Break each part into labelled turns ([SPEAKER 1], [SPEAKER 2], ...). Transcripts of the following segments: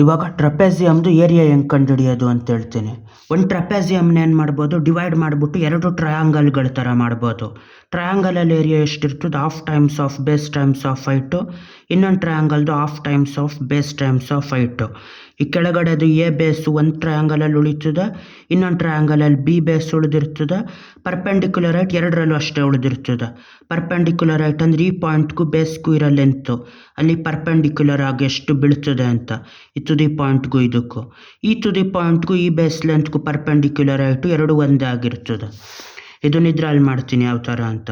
[SPEAKER 1] ಇವಾಗ ಟ್ರಪೆಜಿಯಮ್ದು ಏರಿಯಾ ಹೆಂಗೆ ಕಂಡುಹಿಡಿಯೋದು ಅಂತ ಹೇಳ್ತೀನಿ. ಒಂದು ಟ್ರಪೆಜಿಯಮ್ನ ಏನು ಮಾಡ್ಬೋದು, ಡಿವೈಡ್ ಮಾಡಿಬಿಟ್ಟು 2 ಟ್ರಯಾಂಗಲ್ಗಳ ಥರ ಮಾಡ್ಬೋದು. ಟ್ರಯಾಂಗಲಲ್ಲಿ ಏರಿಯಾ ಎಷ್ಟಿರ್ತದೆ, half times of base times of height. ಇನ್ನೊಂದು ಟ್ರಯಾಂಗಲ್ದು half times of base times of height. ಈ ಕೆಳಗಡೆದು ಎ ಬೇಸು ಒಂದು ಟ್ರಯಾಂಗಲಲ್ಲಿ ಉಳಿತದೆ, ಇನ್ನೊಂದು ಟ್ರಯಾಂಗಲಲ್ಲಿ ಬಿ ಬೇಸ್ ಉಳಿದಿರ್ತದೆ. ಪರ್ಪೆಂಡಿಕ್ಯುಲರ್ ಹೈಟ್ ಎರಡರಲ್ಲೂ ಅಷ್ಟೇ ಉಳಿದಿರ್ತದೆ. ಪರ್ಪೆಂಡಿಕ್ಯುಲರ್ ಹೈಟ್ ಅಂದರೆ ಈ ಪಾಯಿಂಟ್ಗೂ ಬೇಸ್ಗೂ ಇರೋ ಲೆಂತು, ಅಲ್ಲಿ ಪರ್ಪೆಂಡಿಕ್ಯುಲರ್ ಆಗಿ ಎಷ್ಟು ಬೀಳ್ತದೆ ಅಂತ, ಈ ತುದಿ ಪಾಯಿಂಟ್ಗೂ ಇದಕ್ಕೂ, ಈ ತುದಿ ಪಾಯಿಂಟ್ಗೂ ಈ ಬೇಸ್ ಲೆಂತ್ಗೂ ಪರ್ಪೆಂಡಿಕ್ಯುಲರ್ ಹೈಟು ಎರಡು ಒಂದೇ ಆಗಿರ್ತದೆ. ಇದನ್ನ ಇದ್ರಲ್ಲಿ ಮಾಡ್ತೀನಿ ಯಾವ ಥರ ಅಂತ.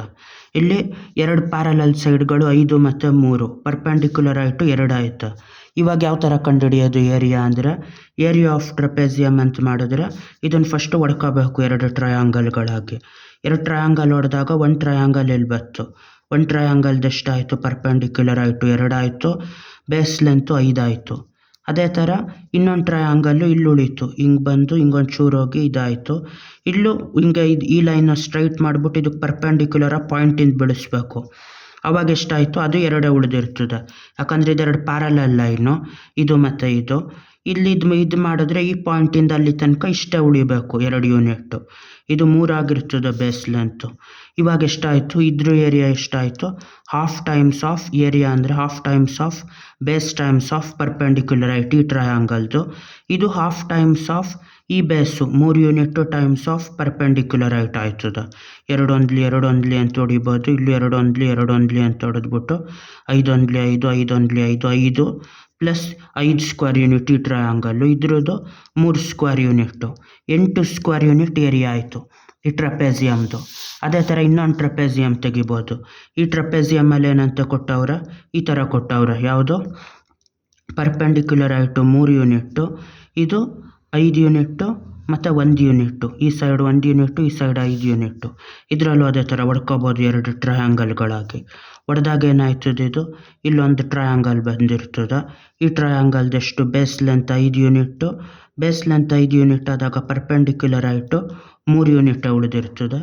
[SPEAKER 1] ಇಲ್ಲಿ 2 ಪ್ಯಾರಲಲ್ ಸೈಡ್ಗಳು 5 ಮತ್ತು 3, ಪರ್ಪೆಂಡಿಕ್ಯುಲರ್ ಹೈಟು 2 ಆಯಿತು. ಇವಾಗ ಯಾವ ಥರ ಕಂಡುಹಿಡಿಯೋದು ಏರಿಯಾ ಅಂದರೆ, ಏರಿಯಾ ಆಫ್ ಟ್ರಪೆಜಿಯಮ್ ಅಂತ ಮಾಡಿದ್ರೆ ಇದನ್ನು ಫಸ್ಟು ಹೊಡ್ಕೋಬೇಕು 2 ಟ್ರಯಾಂಗಲ್ಗಳಾಗಿ. 2 ಟ್ರಯಾಂಗಲ್ ಹೊಡೆದಾಗ ಒಂದು ಟ್ರಯಾಂಗಲ್ ಇಲ್ಲಿ ಬಂತು, ಒಂದು ಟ್ರಯಾಂಗಲ್ದು ಎಷ್ಟಾಯಿತು, ಪರ್ಪೆಂಡಿಕ್ಯುಲರ್ ಹೈಟು 2 ಆಯಿತು, ಬೇಸ್ ಲೆಂತು 5 ಆಯಿತು. ಅದೇ ಥರ ಇನ್ನೊಂದು ಟ್ರಯಾಂಗಲ್ಲು ಇಲ್ಲಿ ಉಳೀತು, ಹಿಂಗೆ ಬಂದು ಹಿಂಗೊಂದು ಚೂರು ಹೋಗಿ ಇದಾಯಿತು. ಇಲ್ಲೂ ಹಿಂಗೆ ಈ ಲೈನ್ನ ಸ್ಟ್ರೈಟ್ ಮಾಡಿಬಿಟ್ಟು ಇದಕ್ಕೆ ಪರ್ಪೆಂಡಿಕ್ಯುಲರ ಪಾಯಿಂಟಿಂದ ಬೆಳೆಸ್ಬೇಕು. ಅವಾಗ ಎಷ್ಟಾಯಿತು, ಅದು 2 ಉಳಿದಿರ್ತದೆ. ಯಾಕಂದರೆ ಇದೆರಡು ಪ್ಯಾರಲಲ್ ಲೈನು, ಇದು ಮತ್ತು ಇದು. ಇಲ್ಲಿ ಇದು ಮಾಡಿದ್ರೆ ಈ ಪಾಯಿಂಟಿಂದ ಅಲ್ಲಿ ತನಕ ಇಷ್ಟೇ ಉಳಿಬೇಕು 2 ಯೂನಿಟ್ಟು. ಇದು 3 ಆಗಿರ್ತದೆ ಬೇಸ್ ಲೆಂತು. ಇವಾಗ ಎಷ್ಟಾಯಿತು, ಇದ್ರ ಏರಿಯಾ ಎಷ್ಟಾಯಿತು, ಹಾಫ್ ಟೈಮ್ಸ್ ಆಫ್ ಏರಿಯಾ ಅಂದರೆ half times of base times of perpendicular height ಈ ಟ್ರಯಾಂಗಲ್ದು. ಇದು ಹಾಫ್ ಟೈಮ್ಸ್ ಆಫ್ ಈ ಬೇಸು 3 unit times of perpendicular height ಆಯ್ತದೆ. 2 ಒಂದ್ಲಿ ಅಂತ ಹೊಡಿಬೋದು. ಇಲ್ಲಿ 2 ಒಂದ್ಲಿ ಅಂತ ಹೊಡೆದ್ಬಿಟ್ಟು 5 ಒಂದ್ಲಿ 5, 5 ಒಂದ್ಲಿ 5, 5 ಪ್ಲಸ್ 5 ಸ್ಕ್ವೇರ್ ಯೂನಿಟ್ ಈ ಟ್ರಯಾಂಗಲ್ಲು. ಇದ್ರದ್ದು 3 square unit, 8 square unit area ಆಯಿತು ಈ ಟ್ರಪೆಜಿಯಮ್ದು. ಅದೇ ಥರ ಇನ್ನೊಂದು ಟ್ರಪೆಜಿಯಮ್ ತೆಗಿಬೋದು. ಈ ಟ್ರಪೆಜಿಯಮ್ಮಲ್ಲಿ ಏನಂತ ಕೊಟ್ಟವ್ರೆ, ಈ ಥರ ಕೊಟ್ಟವ್ರೆ. ಯಾವುದು, ಪರ್ಪೆಂಡಿಕ್ಯುಲರ್ ಹೈಟು 3 ಯೂನಿಟ್ಟು, ಇದು 5 ಯೂನಿಟ್ಟು ಮತ್ತು 1 ಯೂನಿಟ್ಟು. ಈ ಸೈಡ್ 1 ಯೂನಿಟ್ಟು, ಈ ಸೈಡ್ 5 ಯೂನಿಟ್ಟು. ಇದರಲ್ಲೂ ಅದೇ ಥರ ಹೊಡ್ಕೋಬೋದು 2 ಟ್ರಯಾಂಗಲ್ಗಳಾಗಿ. ಹೊಡೆದಾಗ ಏನಾಯ್ತದೆ, ಇದು ಇಲ್ಲೊಂದು ಟ್ರಯಾಂಗಲ್ ಬಂದಿರ್ತದೆ. ಈ ಟ್ರಯಾಂಗಲ್ದೆಷ್ಟು, base length 5 unit, base length 5 unit ಆದಾಗ ಪರ್ಪೆಂಡಿಕ್ಯುಲರ್ ಹೈಟು 3 ಯೂನಿಟ್ ಉಳಿದಿರ್ತದೆ.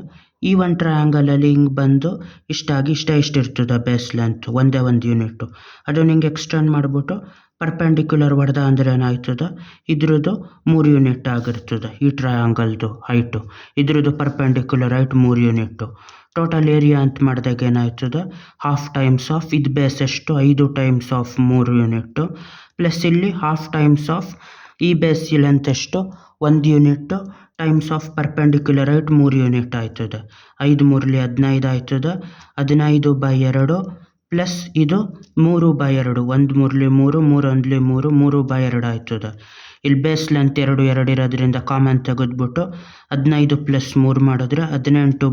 [SPEAKER 1] ಈ ಒಂದು ಟ್ರಯಾಂಗಲಲ್ಲಿ ಹಿಂಗೆ ಬಂದು ಇಷ್ಟಾಗಿ ಇಷ್ಟಿರ್ತದೆ ಬೇಸ್ ಲೆಂತ್, ಒಂದೇ 1 ಯೂನಿಟ್ಟು. ಅದನ್ನು ಹಿಂಗೆ ಎಕ್ಸ್ಟೆಂಡ್ ಮಾಡಿಬಿಟ್ಟು ಪರ್ಪೆಂಡಿಕ್ಯುಲರ್ ಹೊಡೆದ ಅಂದರೆ ಏನಾಯ್ತದೆ, ಇದ್ರದ್ದು 3 ಯೂನಿಟ್ ಆಗಿರ್ತದೆ ಈ ಟ್ರಯಾಂಗಲ್ದು ಹೈಟು. ಇದ್ರದ್ದು perpendicular height 3 unit. Total area ಅಂತ ಮಾಡಿದಾಗ ಏನಾಯ್ತದೆ, ಹಾಫ್ ಟೈಮ್ಸ್ ಆಫ್ ಇದು ಬೇಸ್ ಎಷ್ಟು, 5 ಟೈಮ್ಸ್ ಆಫ್ 3 ಯೂನಿಟ್ಟು, ಪ್ಲಸ್ ಇಲ್ಲಿ ಹಾಫ್ ಟೈಮ್ಸ್ ಆಫ್ ಈ ಬೇಸ್ ಲೆಂತ್ ಎಷ್ಟು, 1 unit times of perpendicular height 3 unit ಆಯ್ತದೆ. 5 3ಲಿ 15 ಆಯ್ತದೆ. 15/2 ಪ್ಲಸ್ ಇದು 3/2, 1 3ಲಿ 3, 3 1ಲಿ 3, 3/2 ಆಯ್ತದೆ. ಇಲ್ಲಿ ಬೇಸ್ ಲೆಂತ್ 2 ಇರೋದ್ರಿಂದ ಕಾಮನ್ ತೆಗೆದ್ಬಿಟ್ಟು 15 ಪ್ಲಸ್ 3 ಮಾಡಿದ್ರೆ 18/2,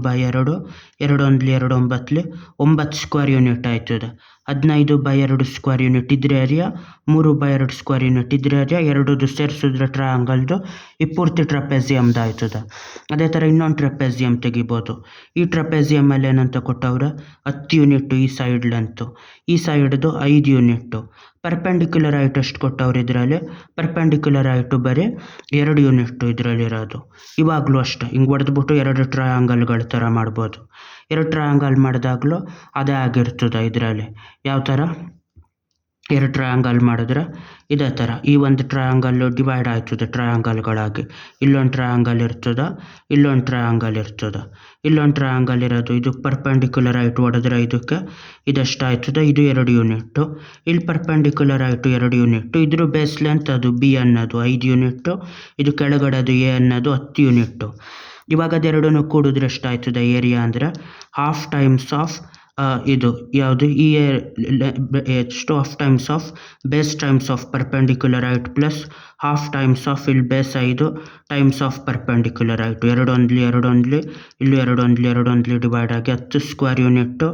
[SPEAKER 1] 2 1ಲಿ 2 9ಲಿ 9 ಸ್ಕ್ವೇರ್ ಯೂನಿಟ್ ಆಯ್ತದೆ. 15/2 ಸ್ಕ್ವೇರ್ ಯೂನಿಟ್ ಇದ್ರ ಏರಿಯಾ, 3/2 ಸ್ಕ್ವೇರ್ ಯೂನಿಟ್ ಇದ್ರ ಏರಿಯಾ, ಎರಡದು ಸೇರಿಸಿದ್ರೆ ಟ್ರಯಾಂಗಲ್ದು ಈ ಪೂರ್ತಿ ಟ್ರಪೆಜಿಯಮ್ದು ಆಯ್ತದೆ. ಅದೇ ಥರ ಇನ್ನೊಂದು ಟ್ರಪೆಜಿಯಮ್ ತೆಗಿಬೋದು. ಈ ಟ್ರಪೆಜಿಯಮ್ಮಲ್ಲಿ ಏನಂತ ಕೊಟ್ಟವ್ರೆ, 10 ಯೂನಿಟ್ಟು ಈ ಸೈಡ್ ಲೆಂತು, ಈ ಸೈಡ್ದು 5 ಯೂನಿಟ್ಟು. ಪರ್ಪೆಂಡಿಕ್ಯುಲರ್ ಹೈಟ್ ಎಷ್ಟು ಕೊಟ್ಟವ್ರು ಇದರಲ್ಲಿ, ಪರ್ಪೆಂಡಿಕ್ಯುಲರ್ ಹೈಟು ಬರೀ 2 ಯೂನಿಟ್ಟು ಇದರಲ್ಲಿರೋದು. ಇವಾಗಲೂ ಅಷ್ಟೇ ಹಿಂಗೆ ಹೊಡೆದ್ಬಿಟ್ಟು 2 ಟ್ರಯಾಂಗಲ್ಗಳ ಥರ ಮಾಡ್ಬೋದು. 2 ಟ್ರಯಾಂಗಲ್ ಮಾಡಿದಾಗಲೂ ಅದೇ ಆಗಿರ್ತದೆ ಇದರಲ್ಲಿ. ಯಾವ ಥರ, 2 ಟ್ರಯಾಂಗಲ್ ಮಾಡಿದ್ರೆ ಇದೇ ಥರ ಈ ಒಂದು ಟ್ರಯಾಂಗಲ್ಲು ಡಿವೈಡ್ ಆಯ್ತದೆ ಟ್ರಯಾಂಗಲ್ಗಳಾಗಿ. ಇಲ್ಲೊಂದು ಟ್ರಯಾಂಗಲ್ ಇರ್ತದೆ, ಇಲ್ಲೊಂದು ಟ್ರಯಾಂಗಲ್ ಇರ್ತದೆ. ಇಲ್ಲೊಂದು ಟ್ರಯಾಂಗಲ್ ಇರೋದು ಇದಕ್ಕೆ ಪರ್ಪೆಂಡಿಕ್ಯುಲರ್ ಹೈಟ್ ಹೊಡೆದ್ರೆ ಇದಕ್ಕೆ ಇದೆಷ್ಟಾಯ್ತದೆ, ಇದು 2 ಯೂನಿಟ್ಟು. ಇಲ್ಲಿ ಪರ್ಪೆಂಡಿಕ್ಯುಲರ್ ಹೈಟು 2 ಯೂನಿಟ್ಟು. ಇದ್ರ ಬೇಸ್ ಲೆಂತ್ ಅದು ಬಿ ಅನ್ನೋದು 5 ಯೂನಿಟ್ಟು, ಇದು ಕೆಳಗಡೆದು ಎ ಅನ್ನೋದು 10 ಯೂನಿಟ್ಟು. ಇವಾಗ ಅದೆರಡನ್ನು ಕೂಡಿದ್ರೆ ಎಷ್ಟಾಯ್ತದೆ ಏರಿಯಾ ಅಂದರೆ, ಹಾಫ್ ಟೈಮ್ಸ್ ಆಫ್ ಇದು ಯಾವುದು, ಈ ಎಷ್ಟು, half times of base times of perpendicular height plus half times of ಇಲ್ಲಿ base 5 times of perpendicular height. 2 1ಲಿ 2 1ಲಿ, ಇಲ್ಲಿ 2 1ಲಿ 2 1ಲಿ ಡಿವೈಡ್ ಆಗಿ 10 square unit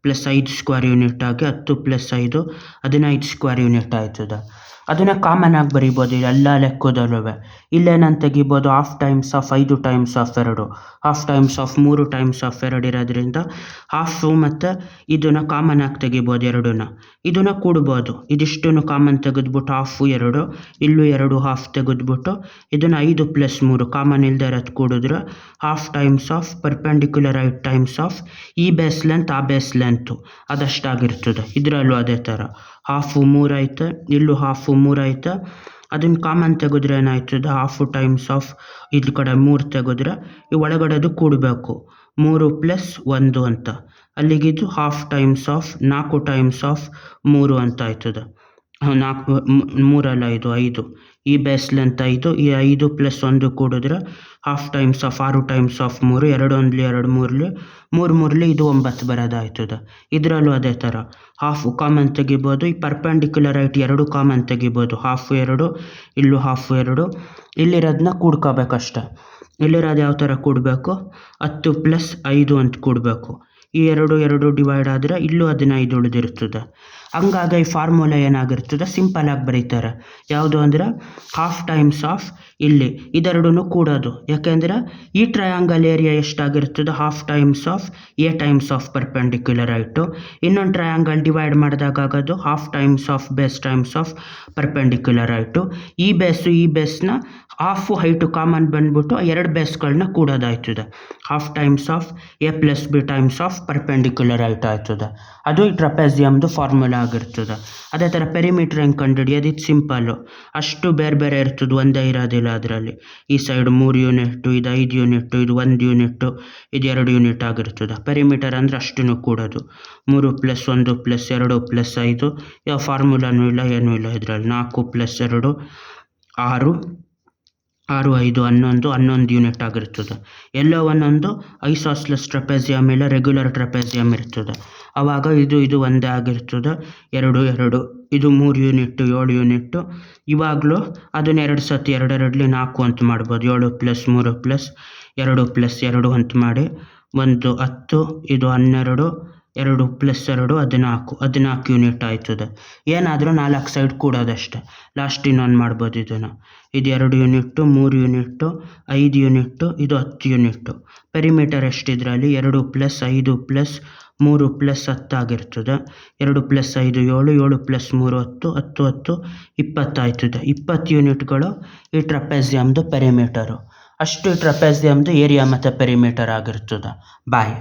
[SPEAKER 1] plus 5 square unit ಆಗಿ 10 ಪ್ಲಸ್ 5 15 ಸ್ಕ್ವೇರ್ ಯೂನಿಟ್ ಆಯ್ತದೆ. ಅದನ್ನು ಕಾಮನ್ ಆಗಿ ಬರಿಬೋದು ಎಲ್ಲ ಲೆಕ್ಕದಲ್ಲೂ. ಇಲ್ಲೇನಂತ ತೆಗಿಬೋದು, half times of 5 times of 2, half times of 3 times of 2 ಇರೋದ್ರಿಂದ ಹಾಫು ಮತ್ತು ಇದನ್ನು ಕಾಮನ್ ಆಗಿ ತೆಗಿಬೋದು ಎರಡನ್ನ. ಇದನ್ನು ಕೂಡ್ಬೋದು, ಇದಿಷ್ಟನ್ನು ಕಾಮನ್ ತೆಗೆದ್ಬಿಟ್ಟು ಹಾಫು 2, ಇಲ್ಲೂ 2 ಹಾಫ್ ತೆಗೆದ್ಬಿಟ್ಟು ಇದನ್ನು 5 ಪ್ಲಸ್ 3 ಕಾಮನ್ ಇಲ್ಲದೆ ಇರೋದು ಕೂಡಿದ್ರೆ half times of perpendicular height times of ಈ ಬೇಸ್ ಲೆಂತ್ ಆ ಬೇಸ್ ಲೆಂತು ಅದಷ್ಟಾಗಿರ್ತದೆ. ಇದರಲ್ಲೂ ಅದೇ ಥರ ಹಾಫು 3 ಐತೆ, ಇಲ್ಲೂ ಹಾಫು 3 ಐತೆ, ಅದನ್ನು ಕಾಮನ್ ತೆಗೆದ್ರೆ ಏನಾಯ್ತದೆ, ಹಾಫ್ ಟೈಮ್ಸ್ ಆಫ್ ಇದ್ರ ಕಡೆ 3 ತೆಗೆದ್ರೆ ಈ ಒಳಗಡೆದು ಕೂಡಬೇಕು 3 + 1 ಅಂತ. ಅಲ್ಲಿಗಿದು half times of 4 times of 3 ಅಂತ ಆಯ್ತದೆ. 4 3 ಅಲ್ಲ, ಇದು 5. ಈ ಬೇಸ್ ಲೆಂತ್ 5, ಈ 5 + 1 ಕೂಡಿದ್ರೆ half times of 6 times of 3, 2 1 2 3 3 3 ಇದು 9 ಬರೋದಾಯ್ತದೆ. ಇದರಲ್ಲೂ ಅದೇ ಥರ ಹಾಫ್ ಕಾಮನ್ ತೆಗಿಬೋದು. ಈ ಪರ್ಪೆಂಡಿಕ್ಯುಲರ್ ರೈಟ್ 2 ಕಾಮನ್ ತೆಗಿಬೋದು. ಹಾಫ್ 2, ಇಲ್ಲೂ ಹಾಫ್ 2. ಇಲ್ಲಿರೋದನ್ನ ಕೂಡ್ಕೋಬೇಕಷ್ಟೆ. ಇಲ್ಲಿರೋದು ಯಾವ ಥರ ಕೂಡಬೇಕು, 10 + 5 ಅಂತ ಕೂಡಬೇಕು. ಈ 2 2 ಡಿವೈಡ್ ಆದರೆ ಇಲ್ಲೂ 15 ಉಳಿದಿರ್ತದೆ. ಹಂಗಾಗಿ ಈ ಫಾರ್ಮುಲಾ ಏನಾಗಿರ್ತದೆ, ಸಿಂಪಲಾಗಿ ಬರೀತಾರೆ. ಯಾವುದು ಅಂದರೆ ಹಾಫ್ ಟೈಮ್ಸ್ ಆಫ್ ಇಲ್ಲಿ ಇದೆರಡೂ ಕೂಡೋದು. ಯಾಕೆಂದರೆ ಈ ಟ್ರಯಾಂಗಲ್ ಏರಿಯಾ ಎಷ್ಟಾಗಿರ್ತದೆ, half times of A times of perpendicular right. ಇನ್ನೊಂದು ಟ್ರಯಾಂಗಲ್ ಡಿವೈಡ್ ಮಾಡಿದಾಗ ಆಗೋದು half times of base times of perpendicular right. ಈ ಬೇಸ್ನ ಹಾಫು ಹೈಟು ಕಾಮನ್ ಬಂದ್ಬಿಟ್ಟು 2 ಬೇಸ್ಗಳನ್ನ ಕೂಡೋದಾಯ್ತದೆ. Half times of A + B times of perpendicular right ಆಯ್ತದೆ. ಅದು ಈ ಟ್ರಪೆಜಿಯಮ್ದು ಫಾರ್ಮುಲಾ ಆಗಿರ್ತದೆ. ಅದೇ ಥರ ಪೆರಿಮೀಟ್ರ್ ಹೆಂಗೆ ಕಂಡುಹಿಡಿಯೋದು, ಇದು ಸಿಂಪಲ್ಲು. ಅಷ್ಟು ಬೇರೆ ಬೇರೆ ಇರ್ತದೆ, ಒಂದೇ ಇರೋದಿಲ್ಲ ಅದರಲ್ಲಿ. ಈ ಸೈಡ್ 3 ಯೂನಿಟ್ಟು, ಇದು 5 ಯೂನಿಟ್ಟು, ಇದು 1 ಯೂನಿಟ್ಟು, ಇದು 2 ಯೂನಿಟ್ ಆಗಿರ್ತದೆ. ಪೆರಿಮೀಟರ್ ಅಂದರೆ ಅಷ್ಟನ್ನು ಕೂಡೋದು. 3 + 1 + 2 + 5, ಯಾವ ಫಾರ್ಮುಲಾನೂ ಇಲ್ಲ, ಏನೂ ಇಲ್ಲ ಇದರಲ್ಲಿ. 4 + 2 6, 6 5 11 ಯೂನಿಟ್ ಆಗಿರ್ತದೆ. ಎಲ್ಲೋ ಒಂದೊಂದು ಐಸಾಸ್ಲೆಸ್ ಟ್ರಪೆಜಿಯಮ್ ಇಲ್ಲ ರೆಗ್ಯುಲರ್ ಟ್ರಪೆಜಿಯಮ್ ಇರ್ತದೆ. ಆವಾಗ ಇದು ಒಂದೇ ಆಗಿರ್ತದೆ. 2 2, ಇದು 3 ಯೂನಿಟ್ಟು 7 ಯೂನಿಟ್ಟು. ಇವಾಗಲೂ ಅದನ್ನ 2 ಸತಿ 2 2 4 ಅಂತ ಮಾಡ್ಬೋದು. 7 + 3 + 2 + 2 ಅಂತ ಮಾಡಿ 1 10, ಇದು 12, 2 + 2 14 ಯೂನಿಟ್ ಆಯ್ತದೆ. ಏನಾದರೂ 4 ಸೈಡ್ ಕೂಡೋದಷ್ಟೆ. ಲಾಸ್ಟ್ ಇನ್ನೊಂದು ಮಾಡ್ಬೋದು ಇದನ್ನು. ಇದು 2 ಯೂನಿಟ್ಟು, 3 ಯೂನಿಟ್ಟು, 5 ಯೂನಿಟ್ಟು, ಇದು 10 ಯೂನಿಟ್ಟು. ಪೆರಿಮೀಟರ್ ಎಷ್ಟಿದ್ರಲ್ಲಿ 2 + 5 + 3 + 10 ಆಗಿರ್ತದೆ. 2 + 5 7, 7 + 3 10, 10 10 20 ಆಯ್ತದೆ. 20 ಯೂನಿಟ್ಗಳು ಈ ಟ್ರಪೆಜಿಯಮ್ದು ಪೆರಿಮೀಟರು. ಅಷ್ಟು ಟ್ರಪೆಜಿಯಮ್ದು ಏರಿಯಾ ಮತ್ತು ಪೆರಿಮೀಟರ್ ಆಗಿರ್ತದೆ. ಬಾಯ್.